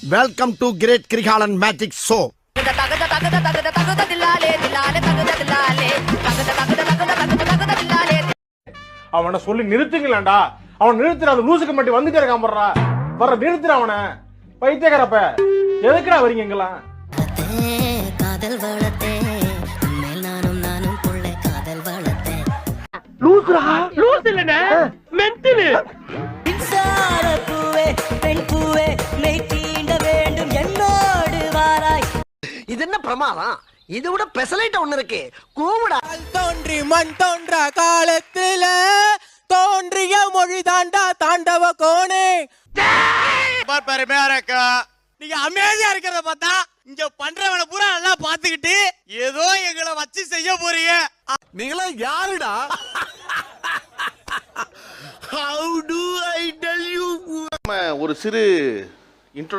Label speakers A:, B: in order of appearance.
A: Welcome to great Kirikalan magic show.
B: அவனை சொல்லி நிறுத்துங்களேன்டா. அவன் நிறுத்துற அந்த லூசுக்கு மட்டும் வந்துட்டே இருக்கான் போடுறா. வர நிறுத்துற அவனை. பைத்தியக்காரப்ப எதுக்குடா வரீங்க எங்கெல்லாம்?
C: காதல் வளத்தே மேல் நானும் கொள்ள காதல் வளத்தே.
D: லூசுரா லூசு இல்லனே மென்டல்.
C: மின்சார பூவே பெண் பூவே மெய் தீண்ட வேண்டும் என்னோடு வாராய்.
E: இது என்ன பிரமாதம்? இது விட பெசலைட் ஒண்ணு இருக்கு. கூவுடா.
F: தோன்றி மண் தோன்ற காலத்துல தோன்றிய மொழி தாண்டா தாண்டவ கோணே.
G: பெருமையா இருக்கா? நீங்க அமைதியா இருக்கிறத பார்த்தா இங்க பண்றவன பூரா நல்லா பாத்துக்கிட்டு ஏதோ எங்களை வச்சு செய்ய போறீங்க.
A: நீங்களா யாருடா? How do I tell you?
H: ஒரு சிறு இன்ட்ரோ